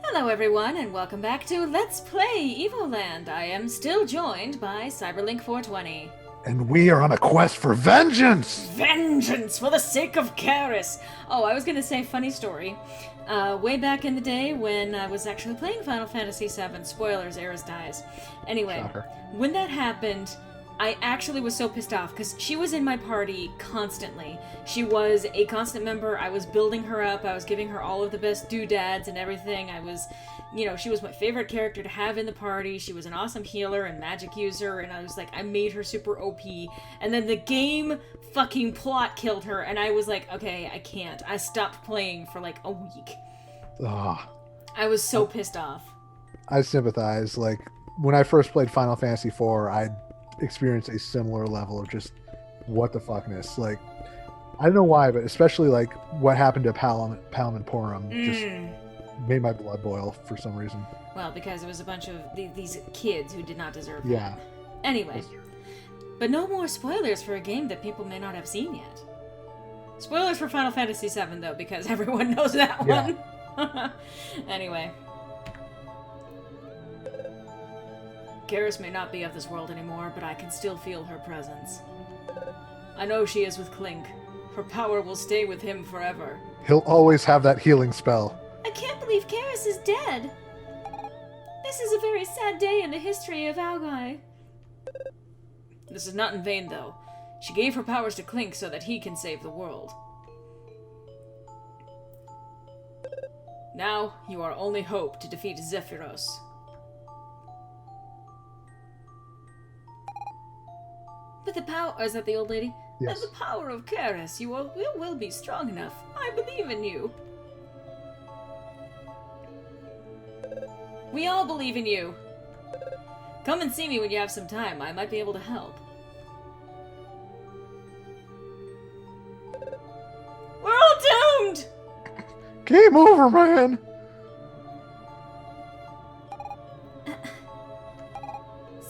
Hello everyone, and welcome back to Let's Play Evoland. I am still joined by Cyberlink420. And we are on a quest for vengeance! Vengeance for the sake of Karis! Oh, I was gonna say, funny story. Way back in the day when I was actually playing Final Fantasy VII, spoilers, Eris dies. Anyway, Shocker. when that happened, I actually was so pissed off because she was in my party constantly. She was a constant member. I was building her up. I was giving her all of the best doodads and everything. She was my favorite character to have in the party. She was an awesome healer and magic user, and I made her super OP. And then the game fucking plot killed her, and I was like, okay, I can't. I stopped playing for like a week. Ugh. I was so pissed off. I sympathize. Like, when I first played Final Fantasy IV, I experienced a similar level of just what the fuckness. Like, I don't know why, but especially like what happened to Palom and Porum just made my blood boil for some reason. Well, because it was a bunch of these kids who did not deserve Yeah. that. Anyway, but no more spoilers for a game that people may not have seen yet. Spoilers for Final Fantasy VII, though, because everyone knows that one. Anyway. Karis may not be of this world anymore, but I can still feel her presence. I know she is with Clink. Her power will stay with him forever. He'll always have that healing spell. I can't believe Karis is dead. This is a very sad day in the history of Algai. This is not in vain, though. She gave her powers to Clink so that he can save the world. Now, you are our only hope to defeat Zephyros. With the power... is that the old lady? Yes. With the power of Karis, you will be strong enough. I believe in you. We all believe in you. Come and see me when you have some time. I might be able to help. We're all doomed! Game over, man!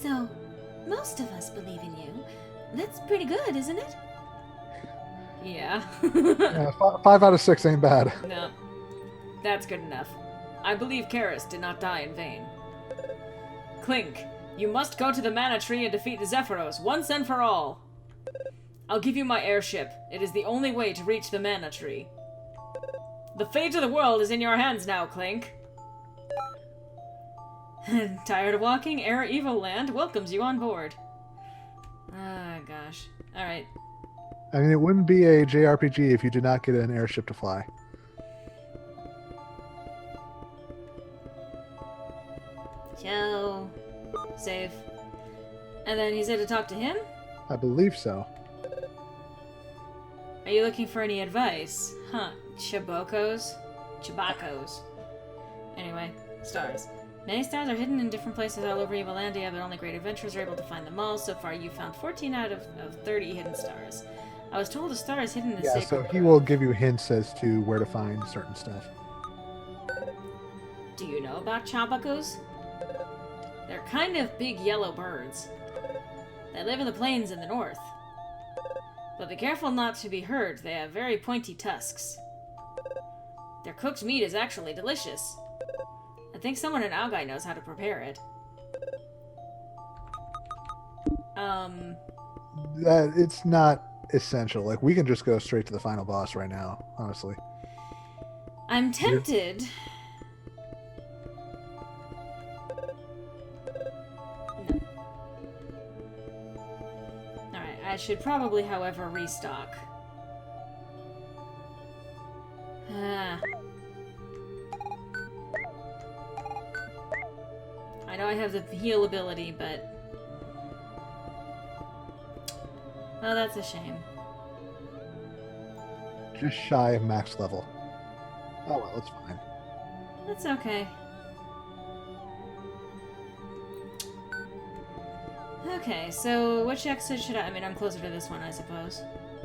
So, most of us believe in you. That's pretty good, isn't it? Yeah. Yeah, 5 out of 6 ain't bad. No. That's good enough. I believe Karis did not die in vain. Clink, you must go to the Mana Tree and defeat the Zephyros once and for all. I'll give you my airship. It is the only way to reach the Mana Tree. The fate of the world is in your hands now, Clink. Tired of walking? Air Evoland welcomes you on board. Ah, gosh. Alright. I mean, it wouldn't be a JRPG if you did not get an airship to fly. Ciao. Save. And then he said to talk to him? I believe so. Are you looking for any advice? Huh. Chabacos? Chabacos. Anyway, stars. Many stars are hidden in different places all over Evolandia, but only great adventurers are able to find them all. So far, you've found 14 out of 30 hidden stars. I was told a star is hidden in the Yeah, sacred so he grove. will give you hints as to where to find certain stuff. Do you know about Chabacos? They're kind of big yellow birds. They live in the plains in the north. But be careful not to be hurt. They have very pointy tusks. Their cooked meat is actually delicious. I think someone in Algai knows how to prepare it. It's not essential. Like, we can just go straight to the final boss right now, honestly. I'm tempted. No. Alright, I should probably, however, restock. Ah. I know I have the heal ability, but... oh, that's a shame. Just shy of max level. Oh well, it's fine. That's okay. Okay, so which exit should I... I mean, I'm closer to this one, I suppose.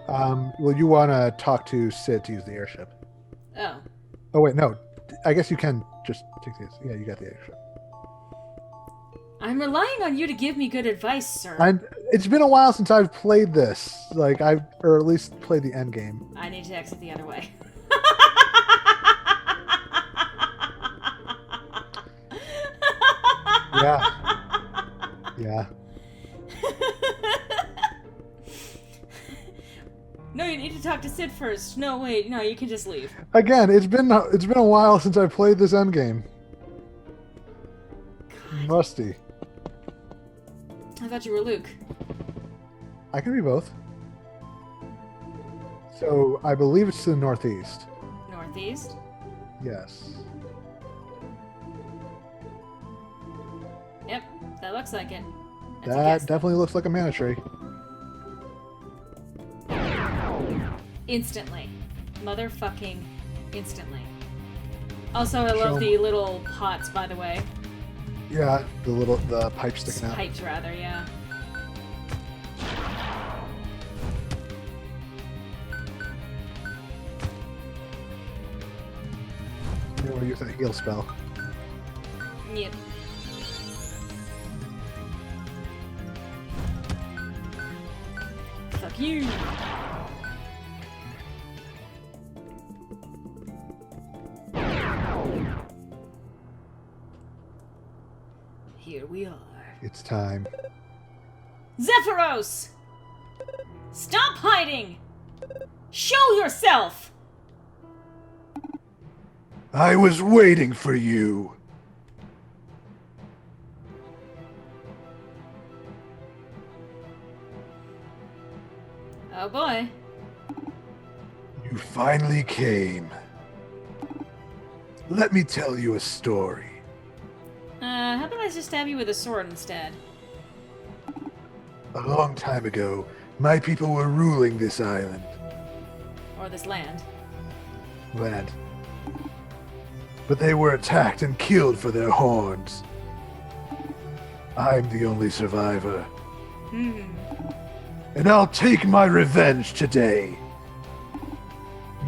Well, you want to talk to Sid to use the airship. Oh. Oh, wait, no. I guess you can just take this. Yeah, you got the airship. I'm relying on you to give me good advice, sir. It's been a while since I've played this. Like, or at least played the end game. I need to exit the other way. Yeah. Yeah. No, you need to talk to Sid first. No, wait, no, you can just leave. Again, it's been a while since I played this endgame. Rusty. I thought you were Luke. I can be both. So I believe it's to the northeast. Northeast? Yes. Yep, that looks like it. That's a That guess. definitely looks like a mana tree. Instantly. Motherfucking instantly. Also, I love Show- the little pots, by the way. Yeah, the pipe sticking out. Pipes, rather, yeah. You want to use that heal spell. Yep. Fuck you. Here we are. It's time. Zephyros! Stop hiding! Show yourself! I was waiting for you. Oh boy. You finally came. Let me tell you a story. How about I just stab you with a sword instead? A long time ago, my people were ruling this island. Or this land. Land. But they were attacked and killed for their horns. I'm the only survivor. And I'll take my revenge today.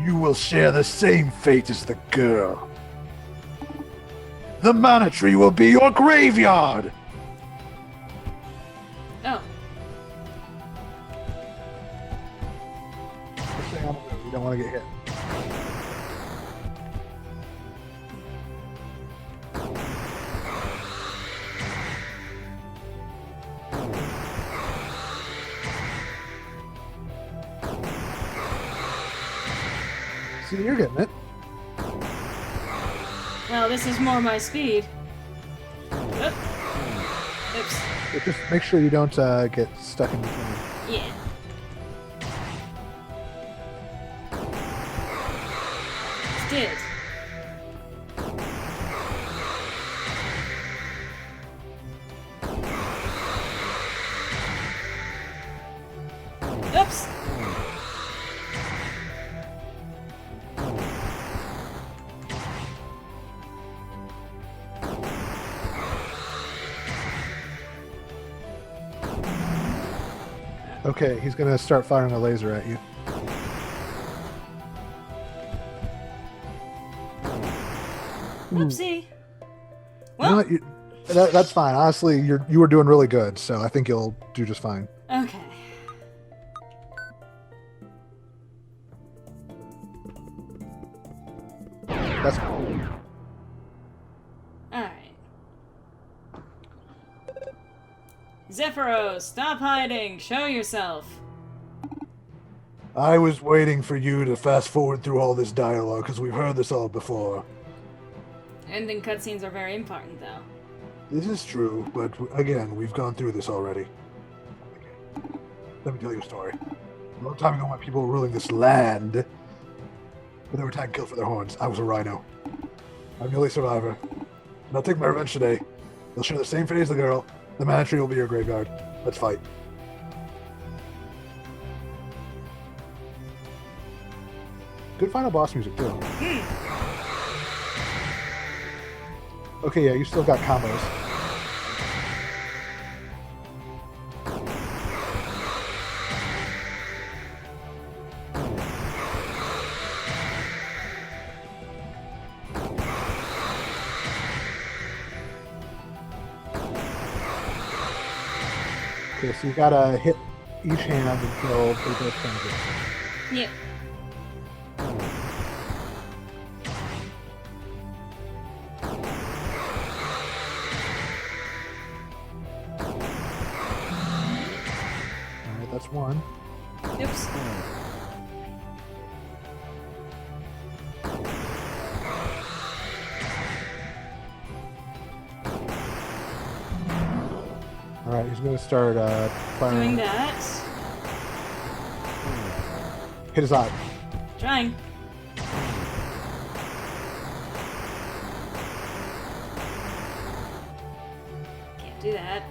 You will share the same fate as the girl. The mana tree will be your graveyard! Oh. You don't want to get hit. See, you're getting it. Well, this is more my speed. Oop. Oops. But just make sure you don't get stuck in between. Yeah. Did. Oops. Okay, he's gonna start firing a laser at you. Whoopsie. You know Well, what? That's fine. Honestly, you were doing really good, so I think you'll do just fine. okay. That's cool. Alright. Zephyros, stop hiding! Show yourself! I was waiting for you to fast forward through all this dialogue because we've heard this all before. Ending cutscenes are very important, though. This is true, but again, we've gone through this already. Let me tell you a story. A long time ago, when people were ruling this land, but they were attacked and killed for their horns, I was a rhino. I'm the only survivor. And I'll take my revenge today. They'll share the same fate as the girl. The mana tree will be your graveyard. Let's fight. Good final boss music, too. Okay, yeah, you still got combos. Okay, so you gotta hit each hand until they both change. Yep. Just one. Oops. Alright, he's gonna start firing. Doing that. Hit his eye. Trying. Can't do that.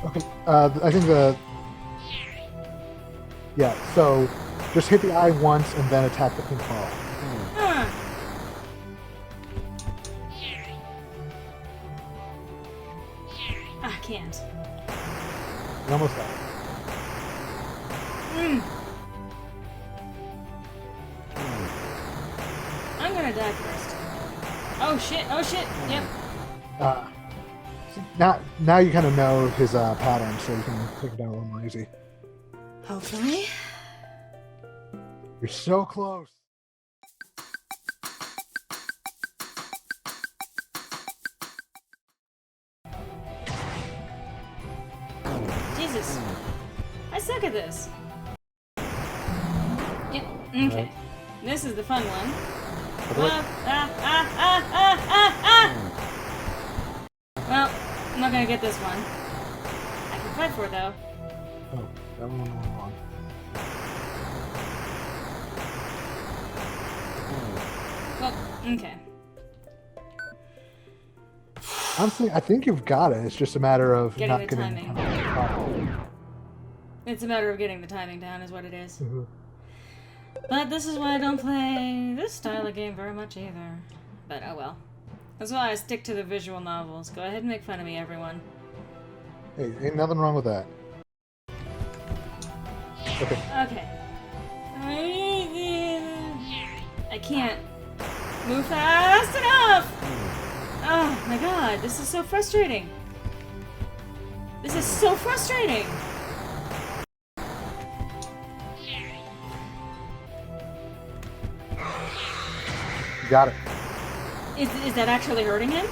Okay, I think yeah, so just hit the eye once and then attack the pink ball. I can't. You're almost there. I'm gonna die first. Oh shit, oh shit, yep. Now you kind of know his pattern, so you can take it down a little more easy. Hopefully. You're so close. Jesus. I suck at this. Yep, okay. Right. This is the fun one. Right. Well, I'm not gonna get this one. I can fight for it though. Oh, that one went wrong. Well, okay. Honestly, I think you've got it. It's just a matter of Getting not the getting timing. It's a matter of getting the timing down is what it is. Mhm. But this is why I don't play this style of game very much either. But oh well. That's why I stick to the visual novels. Go ahead and make fun of me, everyone. Hey, ain't nothing wrong with that. Okay. Okay. I can't move fast enough! Oh my god, this is so frustrating. This is so frustrating! You got it. Is that actually hurting him?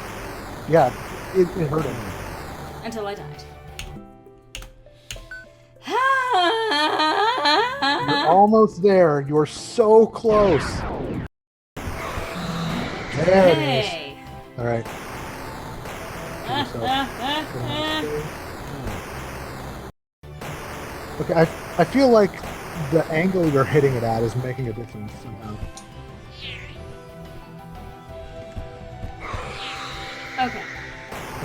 Yeah, it hurt him. Until I died. You're almost there. You're so close. There it is. Hey! All right. Okay, I feel like the angle you're hitting it at is making a difference somehow. Okay.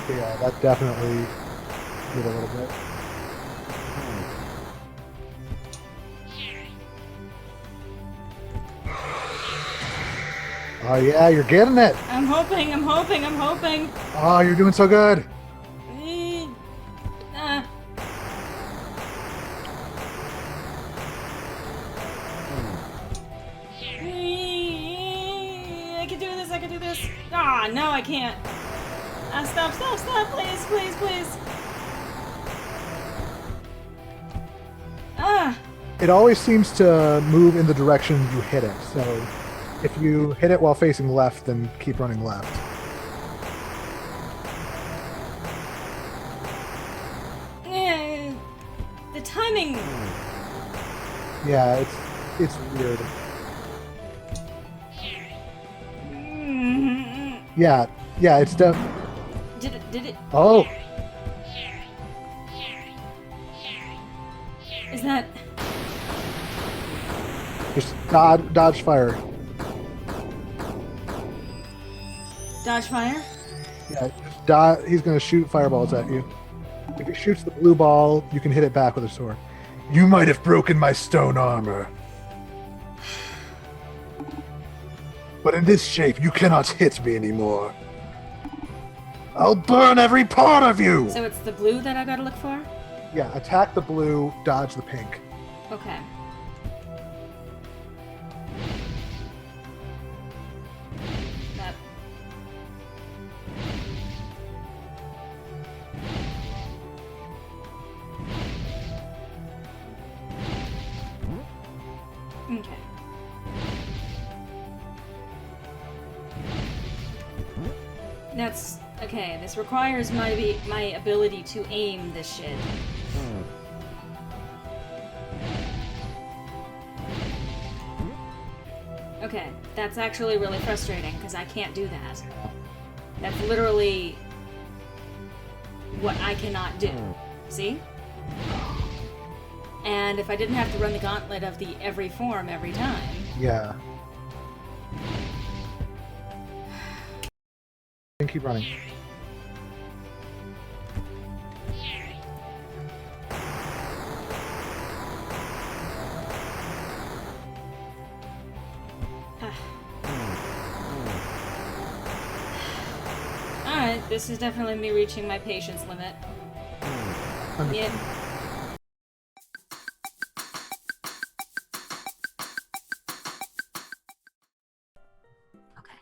Okay, yeah, that definitely did a little bit. Oh yeah, you're getting it. I'm hoping, I'm hoping, I'm hoping. Oh, you're doing so good. I can do this, I can do this. Ah, no, I can't. Stop, stop, stop, please, please, please. Ah. It always seems to move in the direction you hit it, so if you hit it while facing left, then keep running left. The timing. Yeah, it's weird. Yeah, it's Did it? Oh! Is that? Just dodge fire. Dodge fire? Yeah, just he's gonna shoot fireballs at you. If he shoots the blue ball, you can hit it back with a sword. You might have broken my stone armor. But in this shape, you cannot hit me anymore. I'll burn every part of you! So it's the blue that I gotta look for? Yeah, attack the blue, dodge the pink. Okay. That. Okay. That's okay. This requires my ability to aim this shit. Okay, that's actually really frustrating because I can't do that. That's literally what I cannot do. See? And if I didn't have to run the gauntlet of the every form every time. Yeah. And keep running. Alright, this is definitely me reaching my patience limit. Yeah. Okay.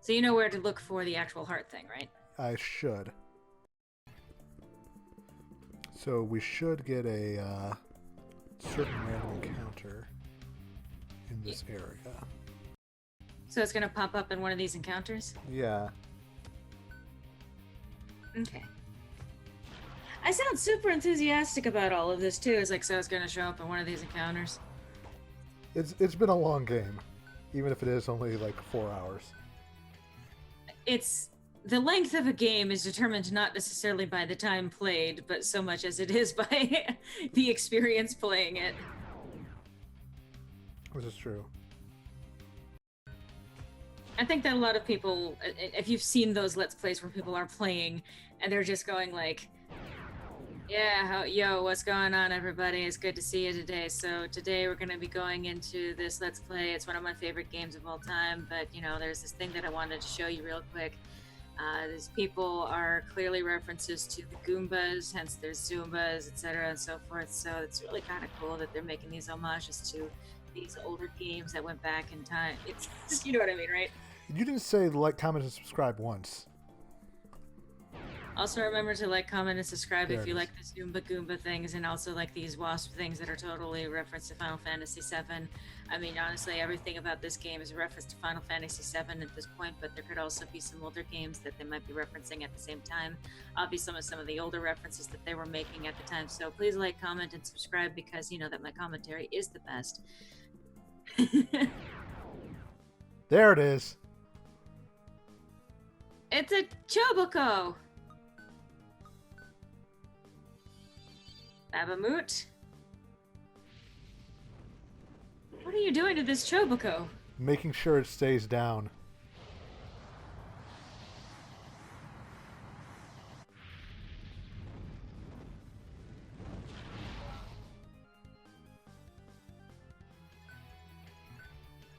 So you know where to look for the actual heart thing, right? I should. So we should get a certain random encounter in this area. So it's gonna pop up in one of these encounters? Yeah. Okay. I sound super enthusiastic about all of this too. It's like, so it's gonna show up in one of these encounters. It's been a long game, even if it is only like 4 hours. It's the length of a game is determined not necessarily by the time played, but so much as it is by the experience playing it. Which is true. I think that a lot of people, if you've seen those Let's Plays where people are playing and they're just going like, yeah, yo, what's going on, everybody? It's good to see you today. So today we're going to be going into this Let's Play. It's one of my favorite games of all time, but, you know, there's this thing that I wanted to show you real quick. These people are clearly references to the Goombas, hence there's Zoombas, etc., and so forth. So it's really kind of cool that they're making these homages to these older games that went back in time. It's just, you know what I mean, right? You didn't say like, comment, and subscribe once. Also remember to like, comment, and subscribe There if it you is. like the Zoomba Goomba things, and also like these Wasp things that are totally reference to Final Fantasy VII. I mean, honestly, everything about this game is a reference to Final Fantasy VII at this point, but there could also be some older games that they might be referencing at the same time. Obviously, some of the older references that they were making at the time. So please like, comment, and subscribe because you know that my commentary is the best. There it is. It's a Choboco! Babamoot? What are you doing to this Choboco? Making sure it stays down.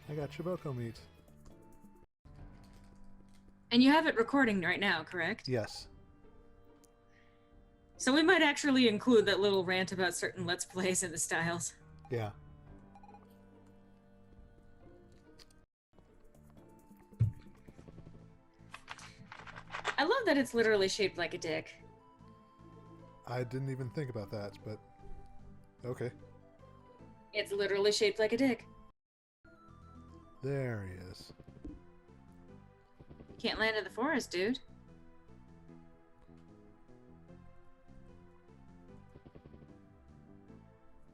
I got Chiboko meat. And you have it recording right now, correct? Yes. So we might actually include that little rant about certain Let's Plays and the styles. Yeah. I love that it's literally shaped like a dick. I didn't even think about that, but okay. It's literally shaped like a dick. There he is. Can't land in the forest, dude.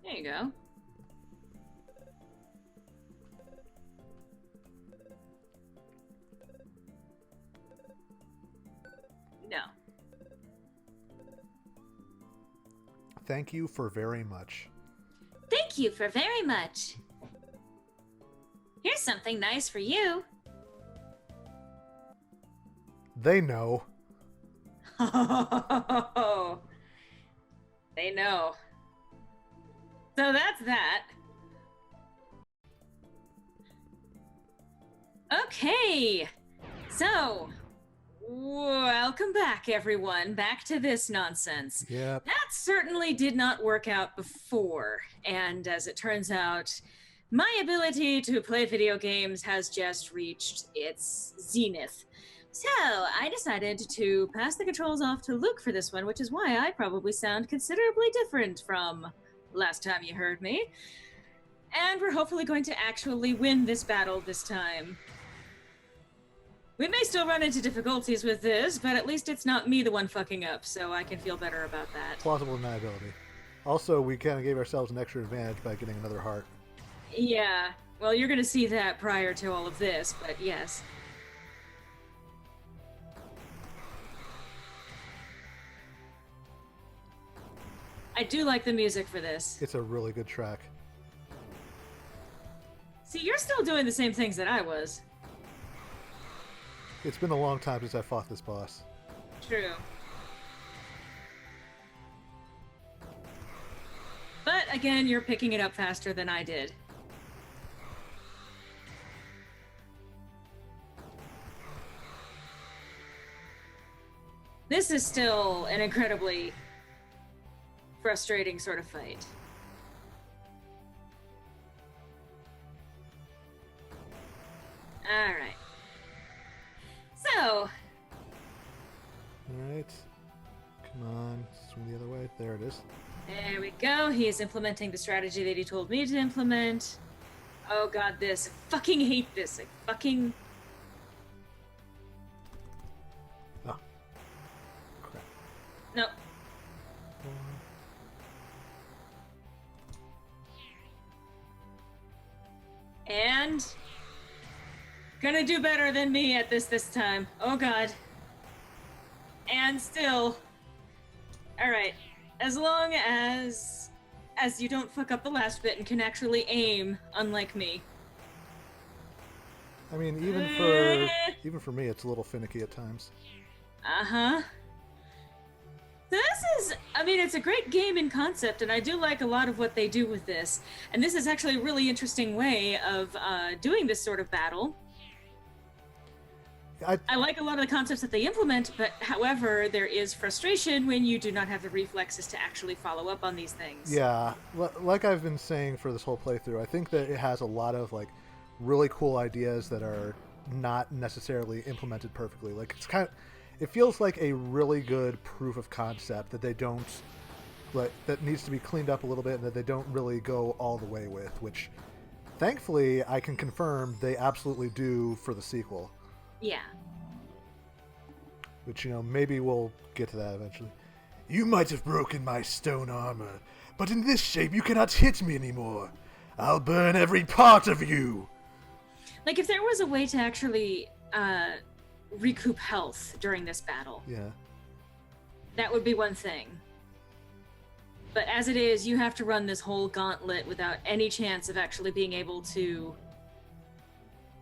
There you go. No. Thank you for very much. Thank you for very much. Here's something nice for you. They know. They know. So that's that. Okay. So, welcome back, everyone. Back to this nonsense. Yep. That certainly did not work out before. And as it turns out, my ability to play video games has just reached its zenith. So I decided to pass the controls off to Luke for this one, which is why I probably sound considerably different from last time you heard me. And we're hopefully going to actually win this battle this time. We may still run into difficulties with this, but at least it's not me the one fucking up, so I can feel better about that. Plausible deniability. Also, we kind of gave ourselves an extra advantage by getting another heart. Yeah, well, you're gonna see that prior to all of this, but yes. I do like the music for this. It's a really good track. See, you're still doing the same things that I was. It's been a long time since I fought this boss. True. But again, you're picking it up faster than I did. This is still an incredibly frustrating sort of fight. Alright. So... Alright. Come on. Swing the other way. There it is. There we go. He is implementing the strategy that he told me to implement. Oh god, this. I fucking hate this. I fucking... Oh. Crap. No. And... Gonna do better than me at this time. Oh god. And still... Alright. As long as you don't fuck up the last bit and can actually aim, unlike me. I mean, even for me, it's a little finicky at times. Uh-huh. This is, I mean, it's a great game in concept, and I do like a lot of what they do with this. And this is actually a really interesting way of doing this sort of battle. I like a lot of the concepts that they implement, but however, there is frustration when you do not have the reflexes to actually follow up on these things. Yeah, like I've been saying for this whole playthrough, I think that it has a lot of like really cool ideas that are not necessarily implemented perfectly. Like it feels like a really good proof of concept that they don't that needs to be cleaned up a little bit and that they don't really go all the way with, which thankfully I can confirm they absolutely do for the sequel. Yeah. Which, maybe we'll get to that eventually. You might have broken my stone armor, but in this shape you cannot hit me anymore. I'll burn every part of you. Like, if there was a way to actually recoup health during this battle, yeah, that would be one thing. But as it is, you have to run this whole gauntlet without any chance of actually being able to...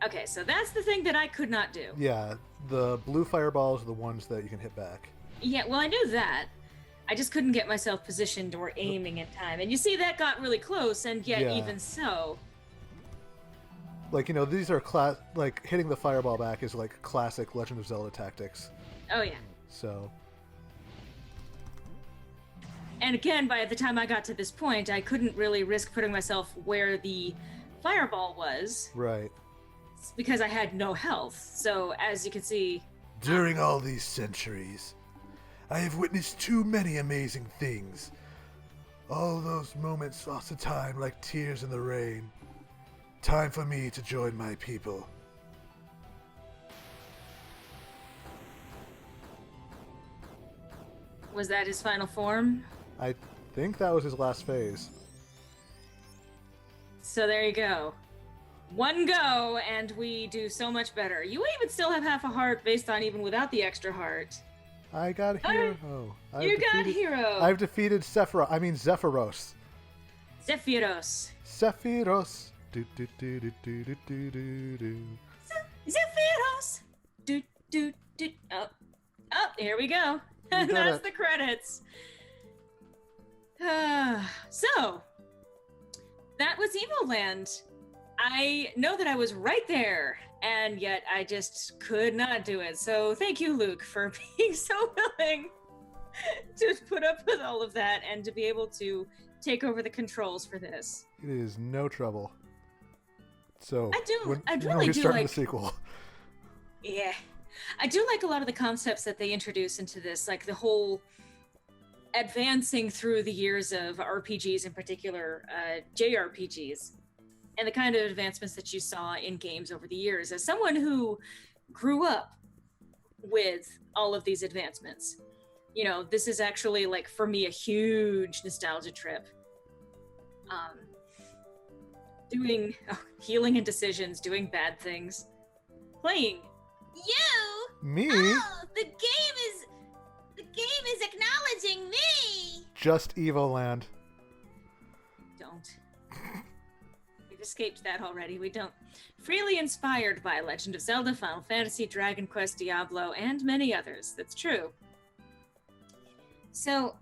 Okay, so that's the thing that I could not do. Yeah, the blue fireballs are the ones that you can hit back. Yeah, well, I knew that. I just couldn't get myself positioned or aiming in time. And you see, that got really close, and yet even so... Like, these are like, hitting the fireball back is like classic Legend of Zelda tactics. Oh, yeah. So... And again, by the time I got to this point, I couldn't really risk putting myself where the fireball was. Right. Because I had no health. So, as you can see... During all these centuries, I have witnessed too many amazing things. All those moments lost to time like tears in the rain. Time for me to join my people. Was that his final form? I think that was his last phase. So there you go. One go, and we do so much better. You even still have half a heart based on even without the extra heart. I got hero. Got hero. I've defeated Zephyros. Zephyros. Zephyros. Do do do do do do do do do. Zephyros. Do do do. Oh, here we go. That's the credits. So that was Evoland. I know that I was right there, and yet I just could not do it. So thank you, Luke, for being so willing to put up with all of that and to be able to take over the controls for this. It is no trouble. So I really when we do start like the sequel. Yeah. I do like a lot of the concepts that they introduce into this, like the whole advancing through the years of RPGs, in particular JRPGs. and the kind of advancements that you saw in games over the years. As someone who grew up with all of these advancements, you know, this is actually, like, for me, a huge nostalgia trip. Doing healing and decisions, doing bad things, playing. You? Me? Oh, the game is acknowledging me. Just Evoland. Don't. We've escaped that already. We don't. Freely inspired by Legend of Zelda, Final Fantasy, Dragon Quest, Diablo, and many others. That's true. So,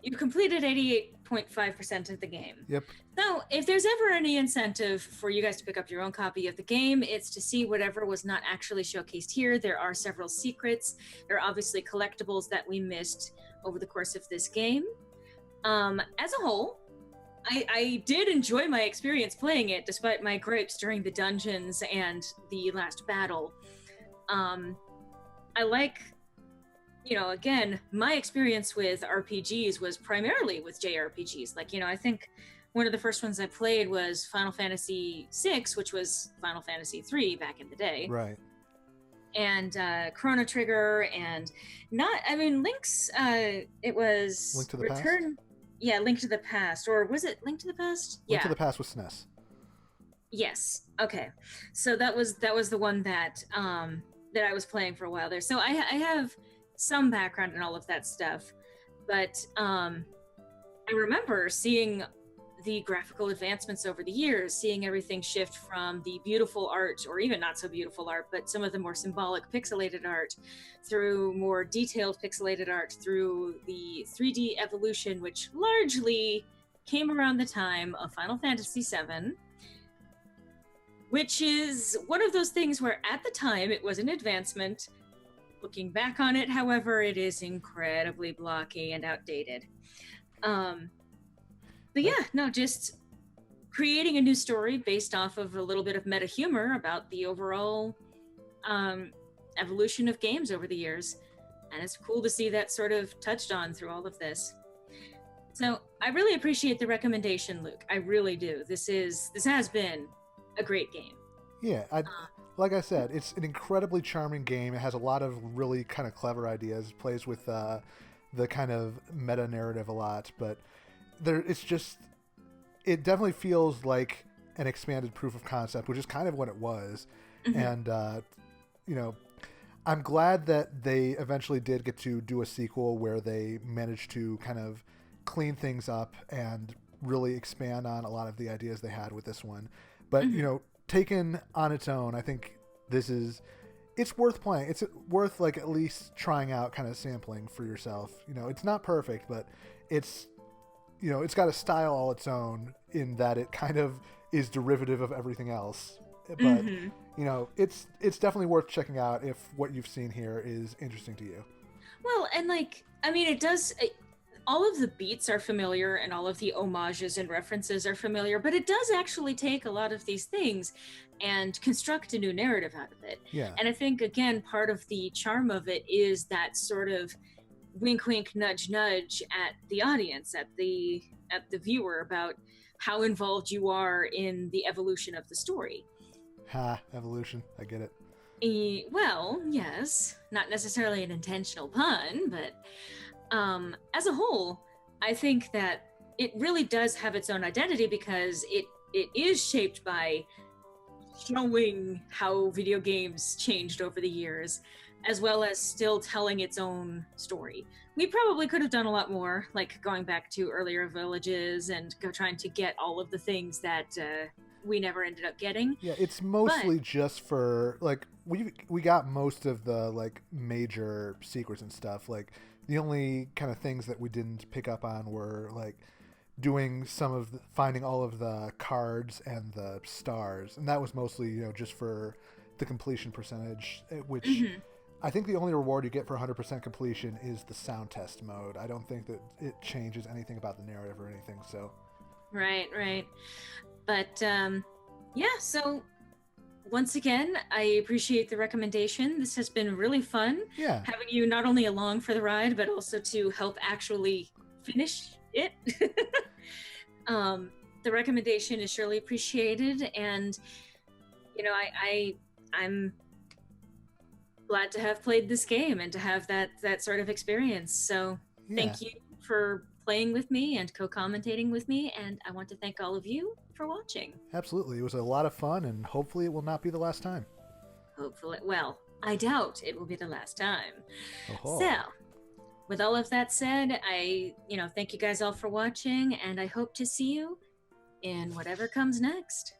you completed 88.5% of the game. Yep. So, if there's ever any incentive for you guys to pick up your own copy of the game, it's to see whatever was not actually showcased here. There are several secrets. There are obviously collectibles that we missed over the course of this game. As a whole, I did enjoy my experience playing it, despite my gripes during the dungeons and the last battle. I like, you know, again, my experience with RPGs was primarily with JRPGs. Like, you know, I think one of the first ones I played was Final Fantasy VI, which was Final Fantasy III back in the day. Right. And Chrono Trigger, and Link's, it was Link to the Return. Past? Yeah, Link to the Past. Or was it Link to the Past? Link to the Past with SNES. Yes. Okay. So that was the one that that I was playing for a while there. So I have some background in all of that stuff, but I remember seeing the graphical advancements over the years, seeing everything shift from the beautiful art, or even not so beautiful art, but some of the more symbolic pixelated art, through more detailed pixelated art, through the 3D evolution, which largely came around the time of Final Fantasy VII, which is one of those things where at the time it was an advancement. Looking back on it, however, it is incredibly blocky and outdated. But yeah, no, just creating a new story based off of a little bit of meta humor about the overall evolution of games over the years. And it's cool to see that sort of touched on through all of this. So I really appreciate the recommendation, Luke. I really do. This has been a great game. Yeah, like I said, it's an incredibly charming game. It has a lot of really kind of clever ideas. It plays with the kind of meta narrative a lot, but it definitely feels like an expanded proof of concept, which is kind of what it was. Mm-hmm. And you know, I'm glad that they eventually did get to do a sequel where they managed to kind of clean things up and really expand on a lot of the ideas they had with this one. But mm-hmm. you know, taken on its own, I think it's worth playing. It's worth, like, at least trying out, kind of sampling for yourself. You know, it's not perfect, but it's, you know, it's got a style all its own in that it kind of is derivative of everything else. But mm-hmm. you know, it's definitely worth checking out if what you've seen here is interesting to you. Well, and like, I mean, it does. All of the beats are familiar and all of the homages and references are familiar, but it does actually take a lot of these things and construct a new narrative out of it. Yeah. And I think, again, part of the charm of it is that sort of wink, wink, nudge, nudge at the audience, at the viewer, about how involved you are in the evolution of the story. Evolution. I get it. Well, yes. Not necessarily an intentional pun, but as a whole, I think that it really does have its own identity because it is shaped by showing how video games changed over the years, as well as still telling its own story. We probably could have done a lot more, like going back to earlier villages and trying to get all of the things that we never ended up getting. Yeah, it's mostly just for, like, we got most of the, like, major secrets and stuff. Like, the only kind of things that we didn't pick up on were, like, doing finding all of the cards and the stars. And that was mostly, you know, just for the completion percentage, which mm-hmm. I think the only reward you get for 100% completion is the sound test mode. I don't think that it changes anything about the narrative or anything, so. Right. But, yeah, so once again, I appreciate the recommendation. This has been really fun. Yeah. Having you not only along for the ride, but also to help actually finish it. the recommendation is surely appreciated, and I'm glad to have played this game and to have that sort of experience. So Yeah. thank you for playing with me and co-commentating with me, and I want to thank all of you for watching. Absolutely. It was a lot of fun, and hopefully it will not be the last time. Hopefully, well, I doubt it will be the last time. Oh-ho. So, with all of that said, I thank you guys all for watching, and I hope to see you in whatever comes next.